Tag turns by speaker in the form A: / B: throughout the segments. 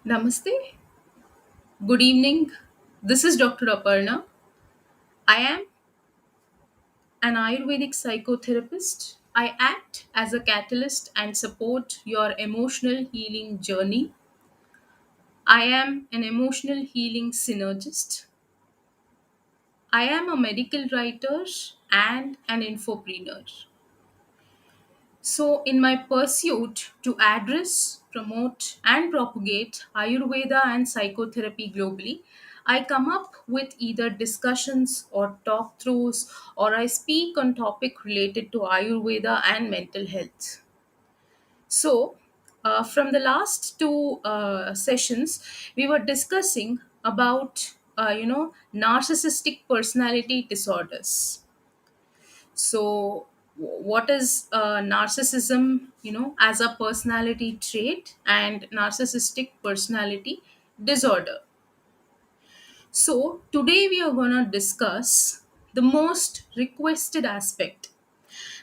A: Namaste. Good evening. This is Dr. Aparna. I am an Ayurvedic psychotherapist. I act as a catalyst and support your emotional healing journey. I am an emotional healing synergist. I am a medical writer and an infopreneur. So, in my pursuit to address, promote, and propagate Ayurveda and psychotherapy globally, I come up with either discussions or talk throughs, or I speak on topic related to Ayurveda and mental health. So, from the last two sessions, we were discussing about narcissistic personality disorders. So what is narcissism, as a personality trait, and narcissistic personality disorder? So today we are going to discuss the most requested aspect,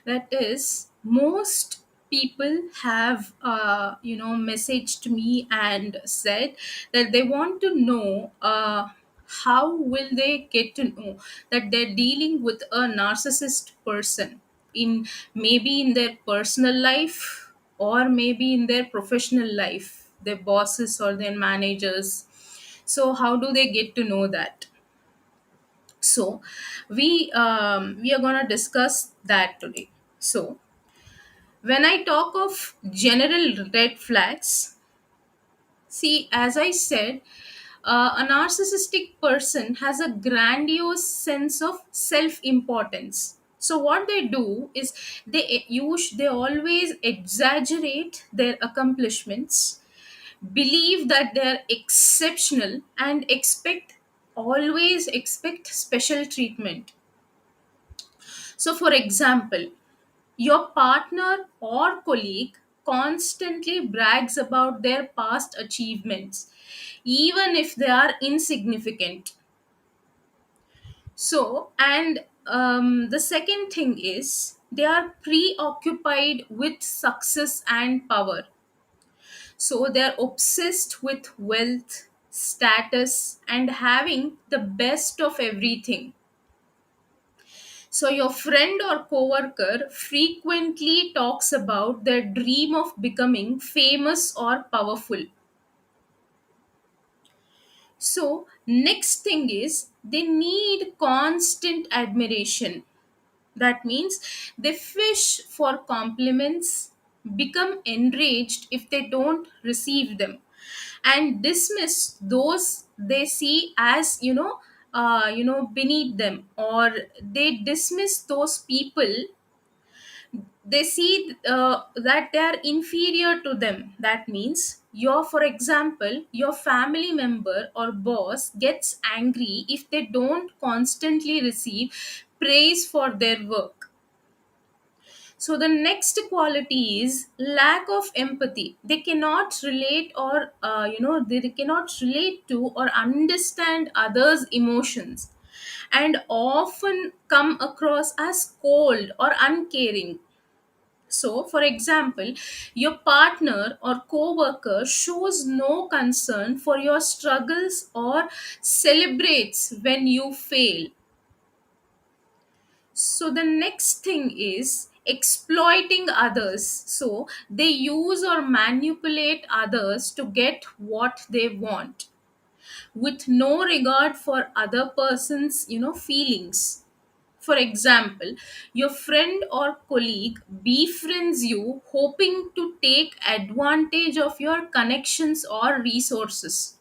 A: that is, most people have messaged me and said that they want to know, how will they get to know that they're dealing with a narcissist person, in maybe in their personal life or maybe in their professional life, their bosses or their managers. So how do they get to know that? So we are going to discuss that today. So when I talk of general red flags, see, as I said, a narcissistic person has a grandiose sense of self importance. So what they do is they always exaggerate their accomplishments, believe that they are exceptional, and always expect special treatment. So, for example, your partner or colleague constantly brags about their past achievements, even if they are insignificant. So, and the second thing is they are preoccupied with success and power. So, they are obsessed with wealth, status, and having the best of everything. So, your friend or coworker frequently talks about their dream of becoming famous or powerful. So, next thing is they need constant admiration. That means they fish for compliments, become enraged if they don't receive them, and dismiss those they see as beneath them, or they dismiss those people they see that they are inferior to them. That means, for example, your family member or boss gets angry if they don't constantly receive praise for their work. So the next quality is lack of empathy. They cannot relate, or they cannot relate to or understand others emotions, and often come across as cold or uncaring. So, for example, your partner or coworker shows no concern for your struggles or celebrates when you fail. So, the next thing is exploiting others. So, they use or manipulate others to get what they want, with no regard for other person's feelings. For example, your friend or colleague befriends you hoping to take advantage of your connections or resources.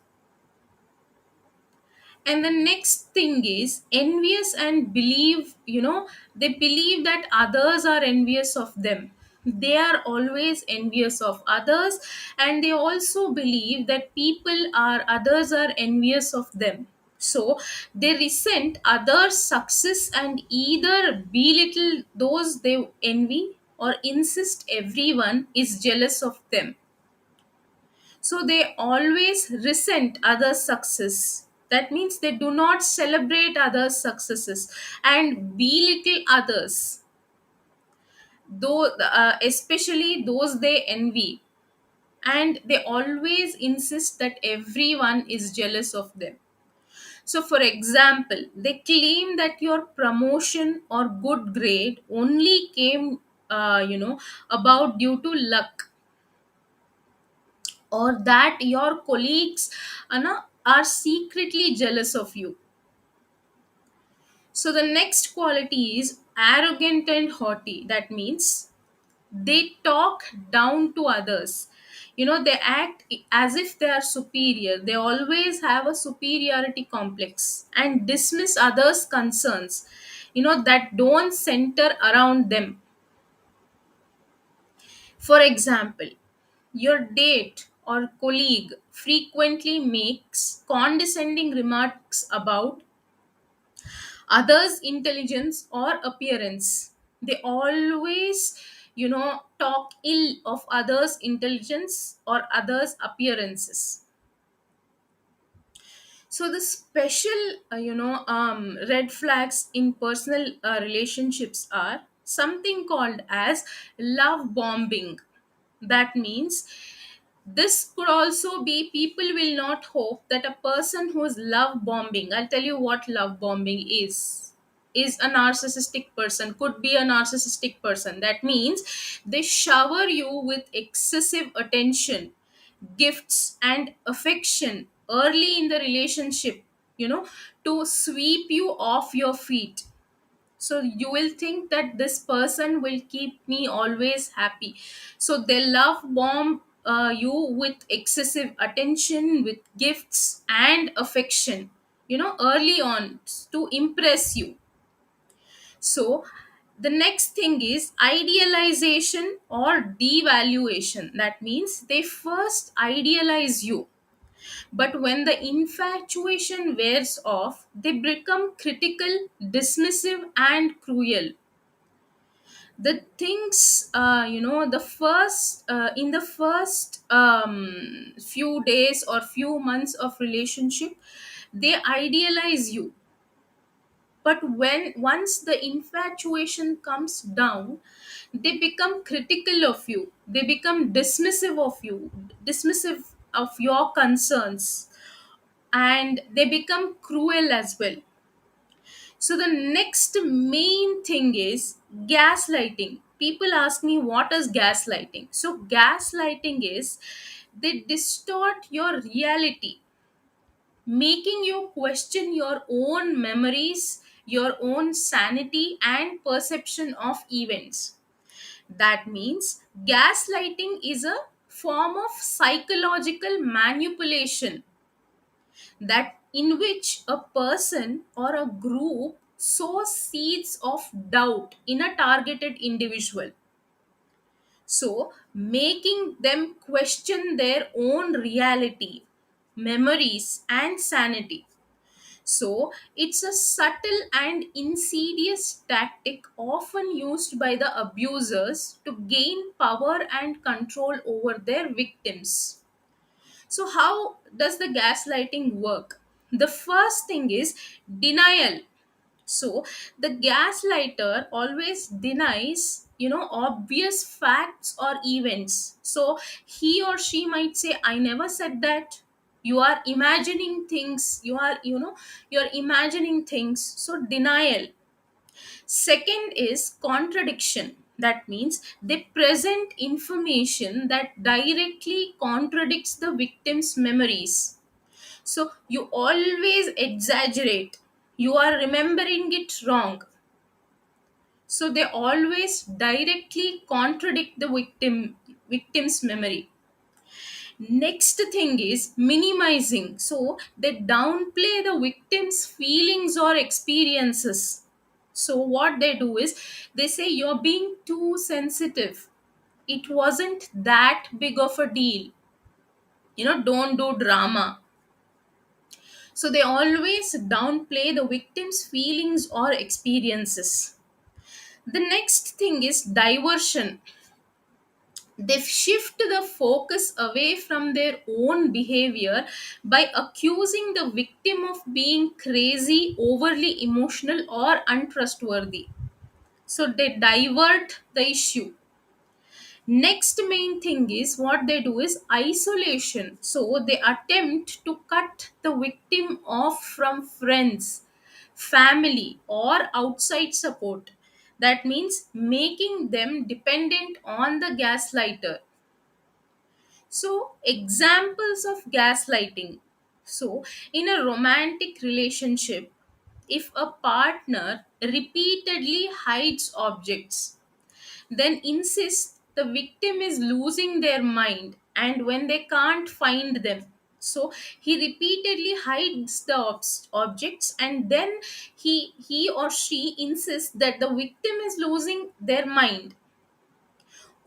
A: And the next thing is envious, and they believe that others are envious of them. They are always envious of others, and they also believe that others are envious of them. So they resent others' success and either belittle those they envy or insist everyone is jealous of them. So they always resent others' success. That means they do not celebrate others' successes and belittle others, though especially those they envy. and they always insist that everyone is jealous of them. So, for example, they claim that your promotion or good grade only came, about due to luck, or that your colleagues are secretly jealous of you. So, the next quality is arrogant and haughty. That means they talk down to others. They act as if they are superior. They always have a superiority complex and dismiss others concerns that don't center around them. For example, your date or colleague frequently makes condescending remarks about others intelligence or appearance. They always talk ill of others intelligence or others appearances. So the special red flags in personal relationships are something called as love bombing. That means this could also be people will not hope that a person who is love bombing, I'll tell you what love bombing is a narcissistic person, could be a narcissistic person. That means they shower you with excessive attention, gifts and affection early in the relationship, you know to sweep you off your feet. So you will think that this person will keep me always happy. So they love bomb you with excessive attention, with gifts and affection, early on, to impress you. So the next thing is idealization or devaluation. That means they first idealize you, but when the infatuation wears off, they become critical, dismissive, and cruel. The things, the first in the first few days or few months of relationship, they idealize you. But when once the infatuation comes down, they become critical of you, they become dismissive of you, dismissive of your concerns, and they become cruel as well. So the next main thing is gaslighting. People ask me what is gaslighting. So gaslighting is they distort your reality, making you question your own memories, your own sanity and perception of events. That means gaslighting is a form of psychological manipulation, that in which a person or a group sows seeds of doubt in a targeted individual, so making them question their own reality, memories and sanity. So it's a subtle and insidious tactic often used by the abusers to gain power and control over their victims. So, how does the gaslighting work? The first thing is denial. So, the gaslighter always denies, obvious facts or events. So, he or she might say, I never said that. You are imagining things. You're imagining things. So, denial. Second is contradiction. That means they present information that directly contradicts the victim's memories. So you always exaggerate. You are remembering it wrong. So they always directly contradict the victim's memory. Next thing is minimizing. So they downplay the victim's feelings or experiences. So what they do is they say you're being too sensitive. It wasn't that big of a deal. Don't do drama. So they always downplay the victim's feelings or experiences. The next thing is diversion. They shift the focus away from their own behavior by accusing the victim of being crazy, overly emotional, or untrustworthy. So they divert the issue. Next main thing is what they do is isolation. So they attempt to cut the victim off from friends, family, or outside support. That means making them dependent on the gaslighter. So, examples of gaslighting. So, in a romantic relationship, if a partner repeatedly hides objects, then insists the victim is losing their mind, and when they can't find them, so he repeatedly hides the objects, and then he or she insists that the victim is losing their mind.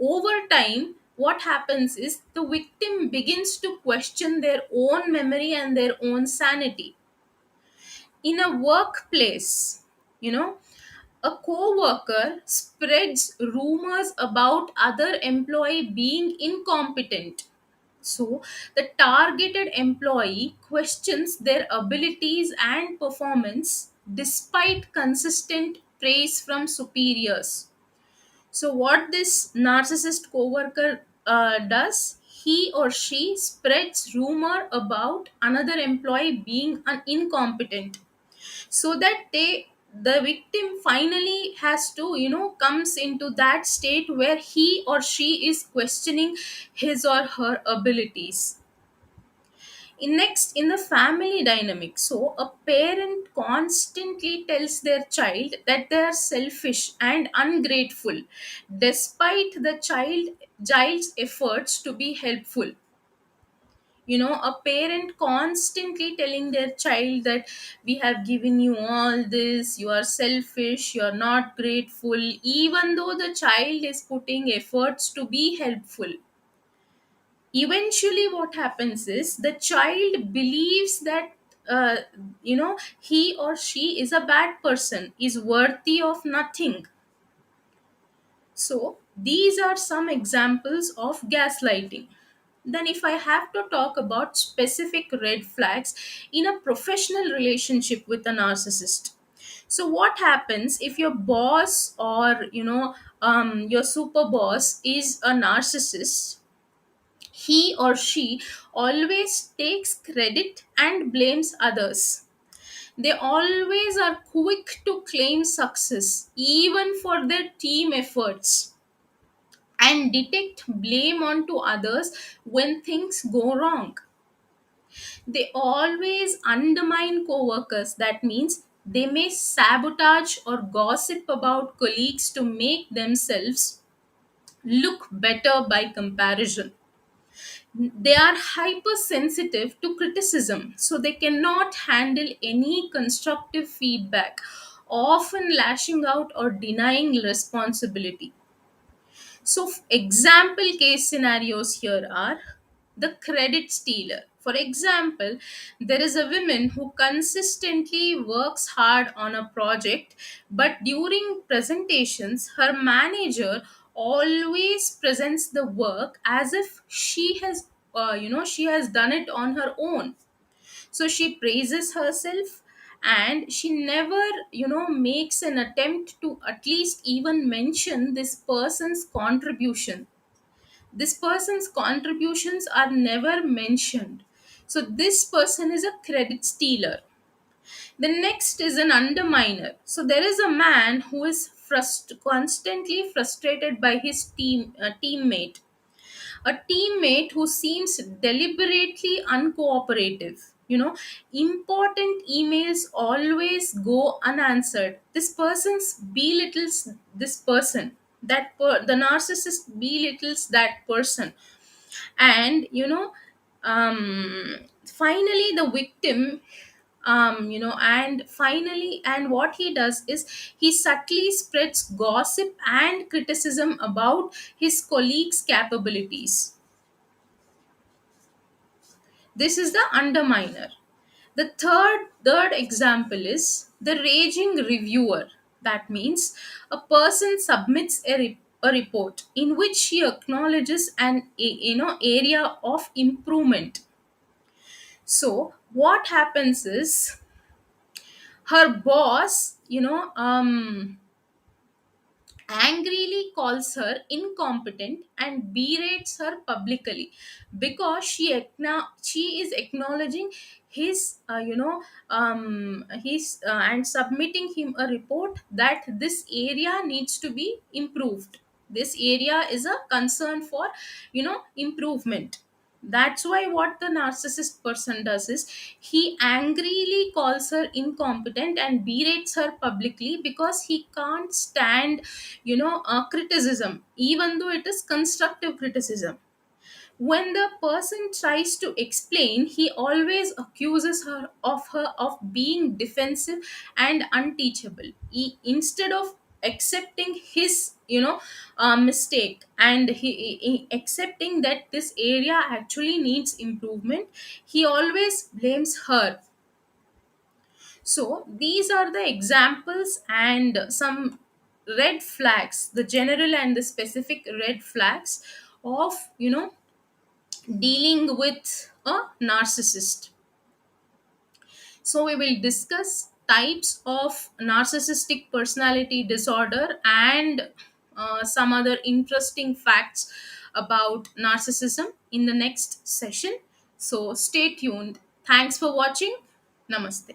A: Over time, what happens is the victim begins to question their own memory and their own sanity. In a workplace, you know, a co-worker spreads rumors about other employee being incompetent. So the targeted employee questions their abilities and performance despite consistent praise from superiors. So, what this narcissist coworker does, he or she spreads rumor about another employee being incompetent, so that the victim finally has to, comes into that state where he or she is questioning his or her abilities. In the family dynamic, so a parent constantly tells their child that they are selfish and ungrateful despite the child's efforts to be helpful. A parent constantly telling their child that we have given you all this, you are selfish, you are not grateful, even though the child is putting efforts to be helpful. Eventually what happens is the child believes that uh, he or she is a bad person, is worthy of nothing. So these are some examples of gaslighting. Then if I have to talk about specific red flags in a professional relationship with a narcissist, so what happens if your boss or your super boss is a narcissist? He or she always takes credit and blames others. They always are quick to claim success, even for their team efforts, and detect blame onto others when things go wrong. They always undermine coworkers. That means they may sabotage or gossip about colleagues to make themselves look better by comparison. They are hypersensitive to criticism, so they cannot handle any constructive feedback, often lashing out or denying responsibility. So, example case scenarios here are the credit stealer. For example, there is a woman who consistently works hard on a project, but during presentations, her manager always presents the work as if she has done it on her own. So she praises herself, and she never makes an attempt to at least even mention this person's contributions are never mentioned. So this person is a credit stealer. The next is an underminer. So there is a man who is constantly frustrated by his teammate, a teammate who seems deliberately uncooperative. Important emails always go unanswered. This person's belittles this person, the narcissist belittles that person. And finally the victim, and finally, and what he does is he subtly spreads gossip and criticism about his colleagues capabilities. This is the underminer. The third example is the raging reviewer. That means a person submits a report in which he acknowledges an area of improvement. So what happens is her boss angrily calls her incompetent and berates her publicly because she is acknowledging his his and submitting him a report that this area needs to be improved. This area is a concern for improvement. That's why what the narcissist person does is he angrily calls her incompetent and berates her publicly because he can't stand criticism, even though it is constructive criticism. When the person tries to explain, he always accuses her of being defensive and unteachable. Instead of accepting his mistake, and he accepting that this area actually needs improvement, he always blames her. So these are the examples and some red flags, the general and the specific red flags of dealing with a narcissist. So we will discuss types of narcissistic personality disorder and some other interesting facts about narcissism in the next session. So stay tuned. Thanks for watching. Namaste.